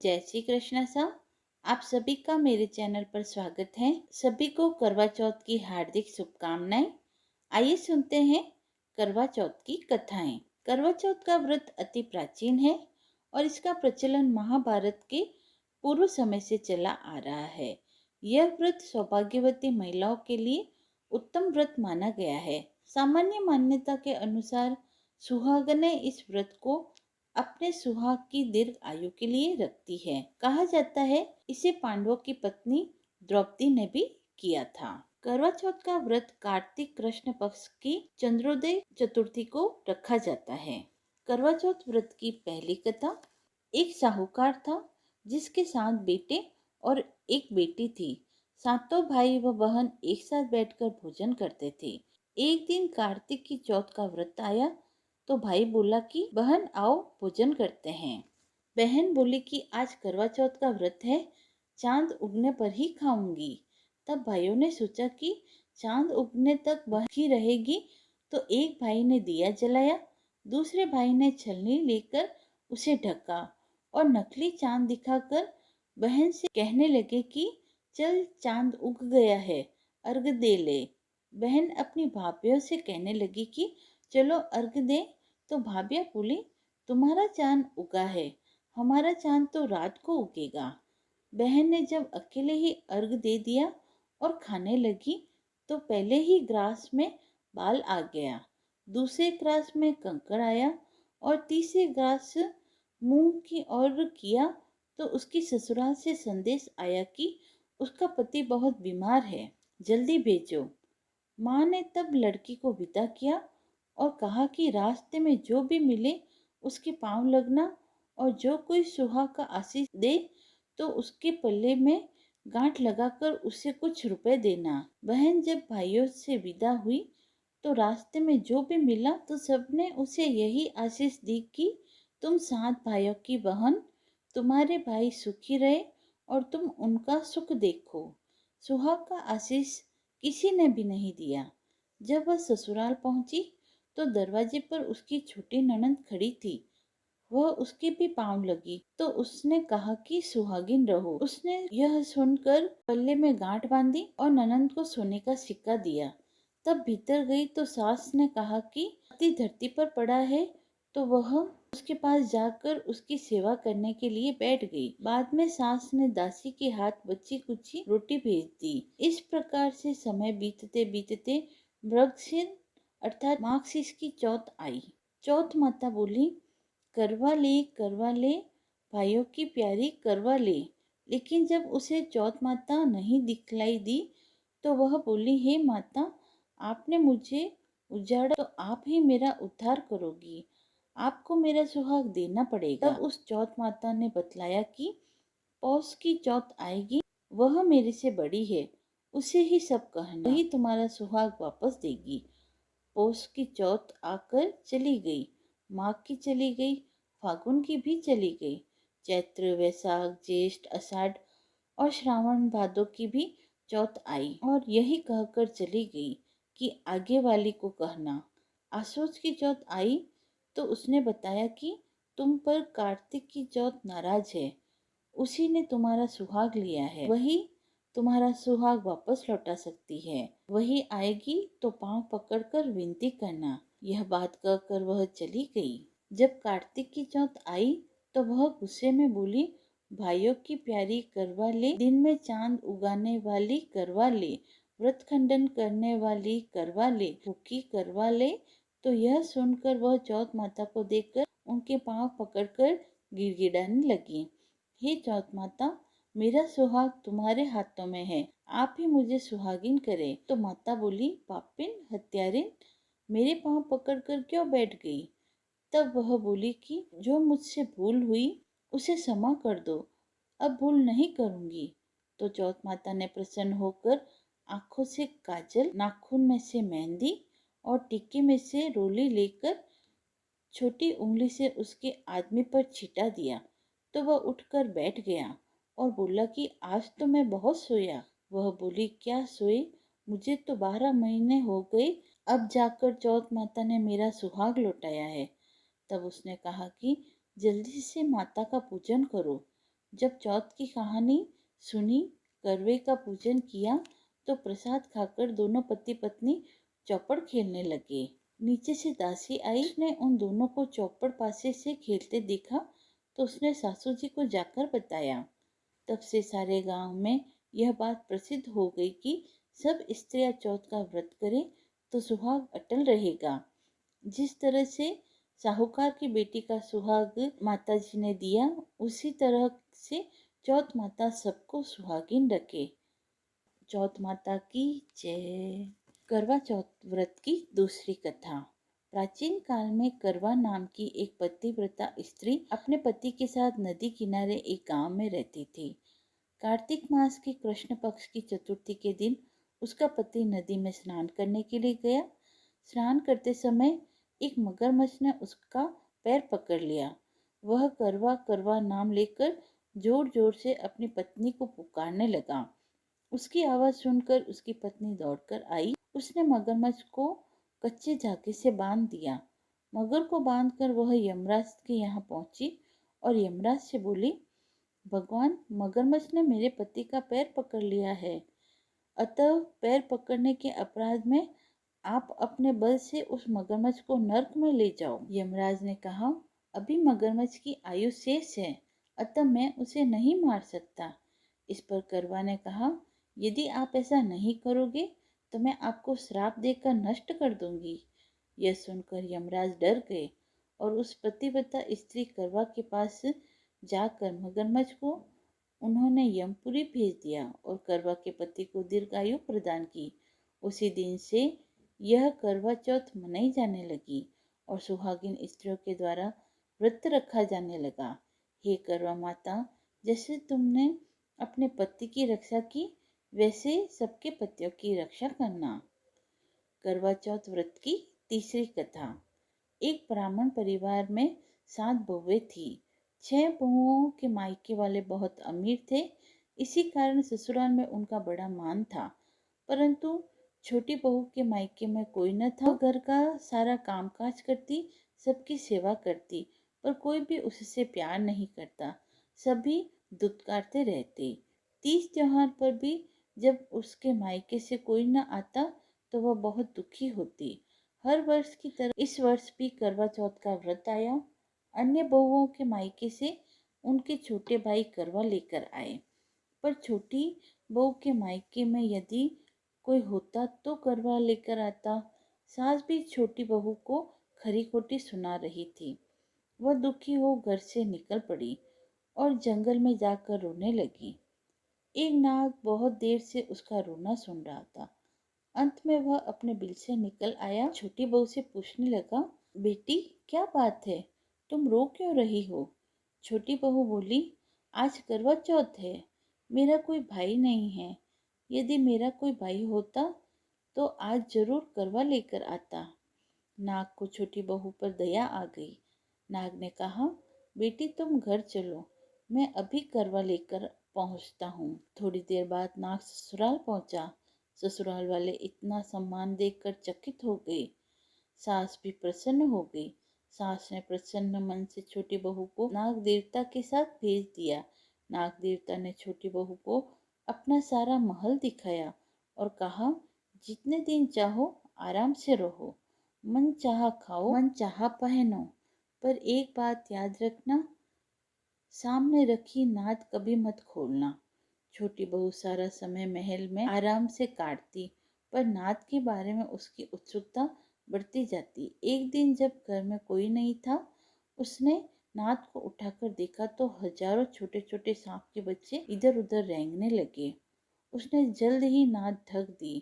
जय श्री कृष्ण साहब। आप सभी का मेरे चैनल पर स्वागत है। सभी को करवा चौथ की हार्दिक शुभकामनाएं। आइए सुनते हैं करवा चौथ की कथाएं। करवा चौथ का व्रत अति प्राचीन है और इसका प्रचलन महाभारत के पूर्व समय से चला आ रहा है। यह व्रत सौभाग्यवती महिलाओं के लिए उत्तम व्रत माना गया है। सामान्य मान्यता के अनुसार सुहागनें इस व्रत को अपने सुहाग की दीर्घ आयु के लिए रखती है। कहा जाता है इसे पांडवों की पत्नी द्रौपदी ने भी किया था। करवा चौथ का व्रत कार्तिक कृष्ण पक्ष की चंद्रोदय चतुर्थी को रखा जाता है। करवा चौथ व्रत की पहली कथा। एक साहूकार था जिसके 7 बेटे और एक बेटी थी। सातों भाई व बहन एक साथ बैठकर भोजन करते थे। एक दिन कार्तिक की चौथ का व्रत आया तो भाई बोला कि बहन आओ भोजन करते हैं। बहन बोली कि आज करवा चौथ का व्रत है, चांद उगने पर ही खाऊंगी। तब भाइयों ने सोचा कि चांद उगने तक भूखी रहेगी, तो एक भाई ने दिया जलाया, दूसरे भाई ने छलनी लेकर उसे ढका और नकली चांद दिखाकर बहन से कहने लगे कि चल चांद उग गया है, अर्घ दे ले। बहन अपनी भाभीयों से कहने लगी कि चलो अर्घ दे, तो भाभिया बोली तुम्हारा चांद उगा है, हमारा चांद तो रात को उगेगा। बहन ने जब अकेले ही अर्घ दे दिया और खाने लगी तो पहले ही ग्रास में बाल आ गया, दूसरे ग्रास में कंकड़ आया और तीसरे ग्रास मुंह की ओर किया तो उसकी ससुराल से संदेश आया कि उसका पति बहुत बीमार है, जल्दी भेजो। माँ ने तब लड़की को विदा किया और कहा कि रास्ते में जो भी मिले उसके पांव लगना और जो कोई सुहाग का आशीष दे तो उसके पल्ले में गांठ लगाकर उसे कुछ रुपए देना। बहन जब भाइयों से विदा हुई तो रास्ते में जो भी मिला तो सबने उसे यही आशीष दी कि तुम 7 भाइयों की बहन, तुम्हारे भाई सुखी रहे और तुम उनका सुख देखो। सुहाग का आशीष किसी ने भी नहीं दिया। जब वह ससुराल पहुंची तो दरवाजे पर उसकी छोटी ननंद खड़ी थी। वह उसके भी पांव लगी तो उसने कहा कि सुहागिन रहो। उसने यह सुनकर पल्ले में गांठ बांधी और ननंद को सोने का सिक्का दिया। तब भीतर गई तो सास ने कहा कि पति धरती पर पड़ा है, तो वह उसके पास जाकर उसकी सेवा करने के लिए बैठ गई। बाद में सास ने दासी के हाथ बची कुची रोटी भेज दी। इस प्रकार से समय बीतते बीतते मृगशीर अर्थात मार्क्सिस की चौथ आई। चौथ माता बोली करवा ले भाइयों की प्यारी करवा ले। लेकिन जब उसे चौथ माता नहीं दिखलाई दी तो वह बोली हे माता, आपने मुझे उजाड़ा तो आप ही मेरा उद्धार करोगी, आपको मेरा सुहाग देना पड़ेगा। तब उस चौथ माता ने बतलाया कि पौष की चौथ आएगी, वह मेरे से बड़ी है, उसे ही सब कहना, वही तुम्हारा सुहाग वापस देगी। पौष की चौथ आकर चली गई, माघ की चली गई, फागुन की भी चली गई, चैत्र वैशाख ज्येष्ठ आषाढ़ और श्रावण भादो की भी चौथ आई और यही कहकर चली गई कि आगे वाली को कहना। आसोज की चौथ आई तो उसने बताया कि तुम पर कार्तिक की चौथ नाराज है, उसी ने तुम्हारा सुहाग लिया है, वही तुम्हारा सुहाग वापस लौटा सकती है। वही आएगी तो पांव पकड़कर विनती करना। यह बात कहकर वह चली गई। जब कार्तिक की चौथ आई तो वह गुस्से में बोली भाइयों की प्यारी करवा ले, दिन में चांद उगाने वाली करवा ले, व्रत खंडन करने वाली करवा ले, भूखी करवा ले। तो यह सुनकर वह चौथ माता को देखकर उनके पांव पकड़कर गिड़गिड़ाने लगी। हे चौथ माता, मेरा सुहाग तुम्हारे हाथों में है, आप ही मुझे सुहागिन करे। तो माता बोली पापिन हत्यारिन, मेरे पांव पकड़कर क्यों बैठ गई। तब वह बोली कि जो मुझसे भूल हुई उसे क्षमा कर दो, अब भूल नहीं करूंगी। तो चौथ माता ने प्रसन्न होकर आंखों से काजल, नाखून में से मेहंदी और टिक्के में से रोली लेकर छोटी उंगली से उसके आदमी पर छिटा दिया तो वह उठकर बैठ गया और बोला कि आज तो मैं बहुत सोया। वह बोली क्या सोए, मुझे तो 12 महीने हो गए, अब जाकर चौथ माता ने मेरा सुहाग लौटाया है। तब उसने कहा कि जल्दी से माता का पूजन करो, जब चौथ की कहानी सुनी, करवे का पूजन किया, तो प्रसाद खाकर दोनों पति पत्नी चौपड़ खेलने लगे। नीचे से दासी आई, ने उन दोनों को चौपड़ पासे से खेलते देखा तो उसने सासू जी को जाकर बताया। तब से सारे गांव में यह बात प्रसिद्ध हो गई कि सब स्त्रियां चौथ का व्रत करें तो सुहाग अटल रहेगा। जिस तरह से साहूकार की बेटी का सुहाग माता जी ने दिया, उसी तरह से चौथ माता सबको सुहागिन रखे। चौथ माता की जय। करवा चौथ व्रत की दूसरी कथा। प्राचीन काल में करवा नाम की एक पतिव्रता स्त्री अपने पति के साथ नदी किनारे एक गांव में रहती थी। कार्तिक मास के कृष्ण पक्ष की चतुर्थी के दिन उसका पति नदी में स्नान करने के लिए गया। स्नान करते समय एक मगरमच्छ ने उसका पैर पकड़ लिया। वह करवा करवा नाम लेकर जोर जोर से अपनी पत्नी को पुकारने लगा। उसकी आवाज सुनकर उसकी पत्नी दौड़कर आई। उसने मगरमच्छ को कच्चे धागे से बांध दिया। मगर को बांधकर वह यमराज के यहाँ पहुंची और यमराज से बोली, भगवान, मगरमच्छ ने मेरे पति का पैर पकड़ लिया है, अतः पैर पकड़ने के अपराध में आप अपने बल से उस मगरमच्छ को नर्क में ले जाओ। यमराज ने कहा, अभी मगरमच्छ की आयु शेष है, अतः मैं उसे नहीं मार सकता। इस पर करवा ने कहा, यदि आप ऐसा नहीं करोगे तो मैं आपको श्राप देकर नष्ट कर दूंगी। यह सुनकर यमराज डर गए और उस पतिव्रता स्त्री करवा के पास जाकर मगरमच्छ को उन्होंने यमपुरी भेज दिया और करवा के पति को दीर्घायु प्रदान की। उसी दिन से यह करवा चौथ मनाई जाने लगी और सुहागिन स्त्रियों के द्वारा व्रत रखा जाने लगा। हे करवा माता, जैसे तुमने अपने पति की रक्षा की, वैसे सबके पतियों की रक्षा करना। करवा चौथ व्रत की तीसरी कथा। एक ब्राह्मण परिवार में 7 बहुएं थी। 6 बहुओं के मायके वाले बहुत अमीर थे, इसी कारण ससुराल में उनका बड़ा मान था। परंतु छोटी बहू के मायके में कोई न था। वह घर का सारा कामकाज करती, सबकी सेवा करती, पर कोई भी उससे प्यार नहीं करता। सभी दुत्कारते रहते। 30 त्योहार पर भी जब उसके मायके से कोई न आता तो वह बहुत दुखी होती। हर वर्ष की तरह इस वर्ष भी करवा चौथ का व्रत आया। अन्य बहुओं के मायके से उनके छोटे भाई करवा लेकर आए, पर छोटी बहू के मायके में यदि कोई होता तो करवा लेकर आता। सास भी छोटी बहू को खरी खोटी सुना रही थी। वह दुखी हो घर से निकल पड़ी और जंगल में जाकर रोने लगी। एक नाग बहुत देर से उसका रोना सुन रहा था। अंत में वह अपने बिल से निकल आया। छोटी बहू से पूछने लगा, बेटी क्या बात है, तुम रो क्यों रही हो? छोटी बहू बोली, आज करवा चौथ है, मेरा कोई भाई नहीं है। यदि मेरा कोई भाई होता तो आज जरूर करवा लेकर आता। नाग को छोटी बहू पर दया आ गई। नाग ने कहा, बेटी तुम घर चलो, मैं अभी करवा लेकर पहुंचता हूँ। थोड़ी देर बाद नाग ससुराल पहुंचा। ससुराल वाले इतना सम्मान देखकर चकित हो गए। सास भी प्रसन्न हो गई। सास ने प्रसन्न मन से छोटी बहू को नाग देवता के साथ भेज दिया। नाग देवता ने छोटी बहू को अपना सारा महल दिखाया और कहा, जितने दिन चाहो आराम से रहो, मन चाहा खाओ, मन चाहा पहनो, पर एक बात याद रखना, सामने रखी नाद कभी मत खोलना। छोटी बहू सारा समय महल में आराम से काटती, पर नाद के बारे में उसकी उत्सुकता बढ़ती जाती। एक दिन जब घर में कोई नहीं था, उसने नाद को उठाकर देखा तो हजारों छोटे छोटे सांप के बच्चे इधर उधर रेंगने लगे। उसने जल्द ही नाद ढक दी।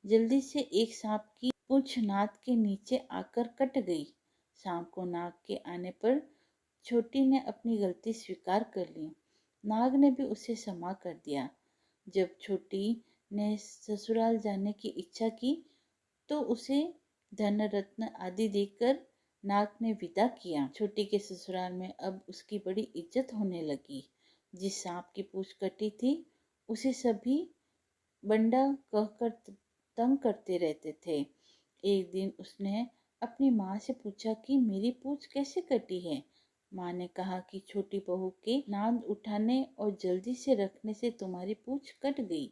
जल्दी से एक सांप की पूंछ नाद के नीचे आकर कट गई। सांप को नाग के आने पर छोटी ने अपनी गलती स्वीकार कर ली। नाग ने भी उसे क्षमा कर दिया। जब छोटी ने ससुराल जाने की इच्छा की तो उसे धन रत्न आदि देकर नाग ने विदा किया। छोटी के ससुराल में अब उसकी बड़ी इज्जत होने लगी। जिस सांप की पूंछ कटी थी उसे सभी बंडा कहकर तंग करते रहते थे। एक दिन उसने अपनी माँ से पूछा कि मेरी पूंछ कैसे कटी है, माँ ने कहा कि छोटी बहू के नाद उठाने और जल्दी से रखने से तुम्हारी पूंछ कट गई।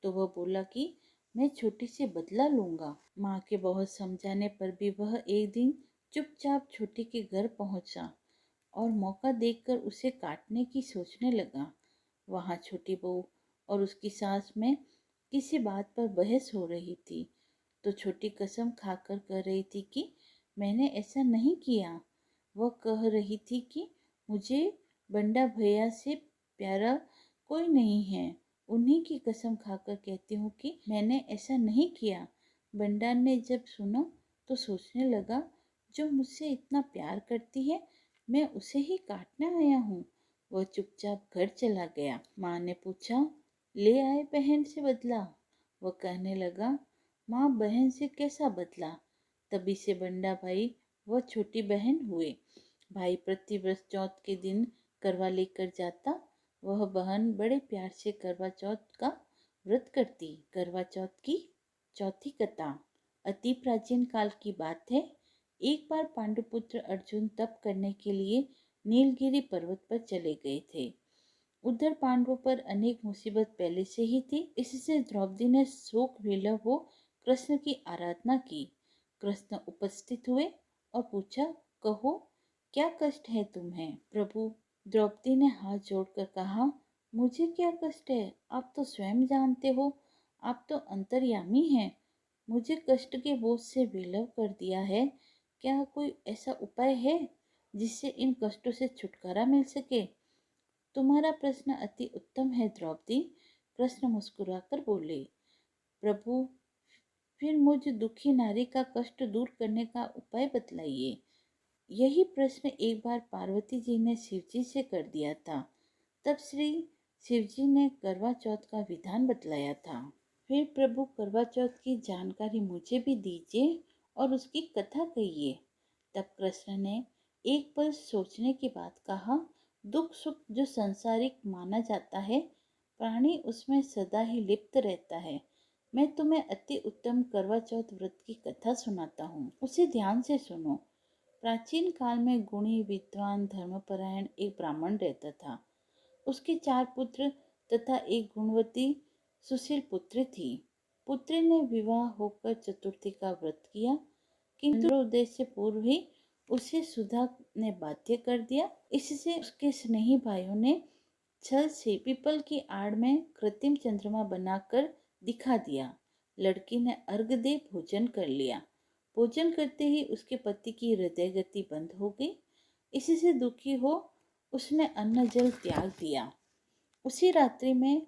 तो वह बोला कि मैं छोटी से बदला लूंगा। माँ के बहुत समझाने पर भी वह एक दिन चुपचाप छोटी के घर पहुंचा और मौका देखकर उसे काटने की सोचने लगा। वहाँ छोटी बहू और उसकी सास में किसी बात पर बहस हो रही थी। तो छोटी कसम खाकर कह रही थी कि मैंने ऐसा नहीं किया। वह कह रही थी कि मुझे बंडा भैया से प्यारा कोई नहीं है। उन्हीं की कसम खाकर कहती हूँ कि मैंने ऐसा नहीं किया। बंडा ने जब सुना तो सोचने लगा, जो मुझसे इतना प्यार करती है मैं उसे ही काटने आया हूँ। वह चुपचाप घर चला गया। माँ ने पूछा, ले आए बहन से बदला? वह कहने लगा, माँ बहन से कैसा बदला? तभी से बंडा भाई वह छोटी बहन हुए। भाई प्रतिवर्ष चौथ के दिन करवा लेकर जाता। वह बहन बड़े प्यार से करवा चौथ का व्रत करती। करवा चौथ की चौथी कथा अति प्राचीन काल की बात है। एक बार पांडुपुत्र अर्जुन तप करने के लिए नीलगिरी पर्वत पर चले गए थे। उधर पांडवों पर अनेक मुसीबत पहले से ही थी। इससे द्रौपदी ने शोक विलव हो कृष्ण की आराधना की। कृष्ण उपस्थित हुए और पूछा, कहो क्या कष्ट है तुम्हें? प्रभु, द्रौपदी ने हाथ जोड़कर कहा, मुझे क्या कष्ट है? आप तो स्वयं जानते हो, आप तो अंतर्यामी हैं। मुझे कष्ट के बोझ से विलव कर दिया है। क्या कोई ऐसा उपाय है जिससे इन कष्टों से छुटकारा मिल सके? तुम्हारा प्रश्न अति उत्तम है द्रौपदी। कृष्ण मुस्कुराकर बोले, प्रभु फिर मुझ दुखी नारी का कष्ट दूर करने का उपाय बतलाइए। यही प्रश्न एक बार पार्वती जी ने शिवजी से कर दिया था। तब श्री शिवजी ने करवा चौथ का विधान बतलाया था। फिर प्रभु करवा चौथ की जानकारी मुझे भी दीजिए और उसकी कथा कहिए। तब कृष्ण ने एक पल सोचने के बाद कहा, दुख सुख जो संसारिक माना जाता है, प्राणी उसमें सदा ही लिप्त रहता है। मैं तुम्हें अति उत्तम करवा चौथ व्रत की कथा सुनाता हूँ, उसे ध्यान से सुनो। प्राचीन काल में गुणी विद्वान धर्मपरायण एक ब्राह्मण रहता था। उसके 4 पुत्र तथा एक गुणवती सुशील पुत्री थी। पुत्री ने विवाह होकर चतुर्थी का व्रत किया, किंतु चंद्रोदय से पूर्व ही उसे सुधा ने बाध्य कर दिया। इससे उसके स्नेही भाइयों ने छल से पीपल की आड़ में कृत्रिम चंद्रमा बनाकर दिखा दिया। लड़की ने अर्घ दे भोजन कर लिया। भोजन करते ही उसके पति की हृदय गति बंद हो गई। इससे दुखी हो उसने अन्न जल त्याग दिया। उसी रात्रि में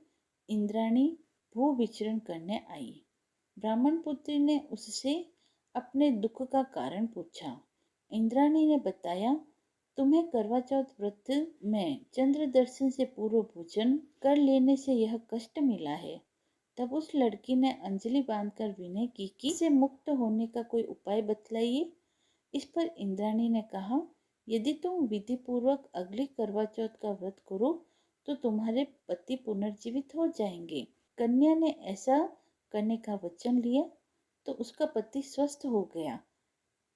इंद्राणी भू विचरण करने आई। ब्राह्मण पुत्री ने उससे अपने दुख का कारण पूछा। इंद्राणी ने बताया, तुम्हें करवा चौथ व्रत में चंद्र दर्शन से पूर्व भोजन कर लेने से यह कष्ट मिला है। तब उस लड़की ने अंजलि बांधकर विनय की कि इससे मुक्त होने का कोई उपाय बतलाइए। इस पर इंद्राणी ने कहा, यदि तुम विधि पूर्वक अगली करवा चौथ का व्रत करो तो तुम्हारे पति पुनर्जीवित हो जाएंगे। कन्या ने ऐसा करने का वचन लिया तो उसका पति स्वस्थ हो गया।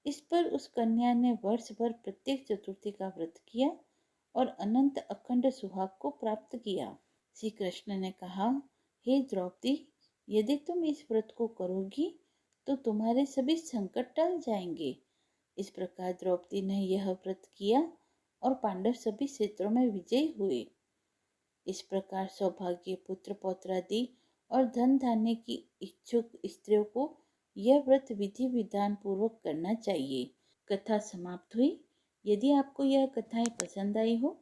इस पर उस कन्या ने वर्ष भर प्रत्येक चतुर्थी का व्रत किया और अनंत अखंड सुहाग को प्राप्त किया। श्री कृष्ण ने कहा, हे द्रौपदी, यदि तुम इस व्रत को करोगी तो तुम्हारे सभी संकट टल जाएंगे। इस प्रकार द्रौपदी ने यह व्रत किया और पांडव सभी क्षेत्रों में विजयी हुए। इस प्रकार सौभाग्य, पुत्र पौत्रादि और धन धान्य की इच्छुक स्त्रियों को यह व्रत विधि विधान पूर्वक करना चाहिए। कथा समाप्त हुई। यदि आपको यह कथाएं पसंद आई हो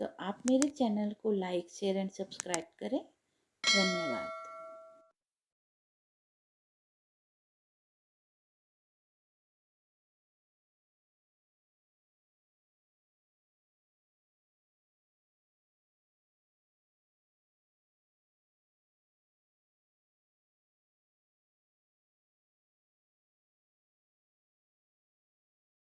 तो आप मेरे चैनल को लाइक, शेयर एंड सब्सक्राइब करें। धन्यवाद।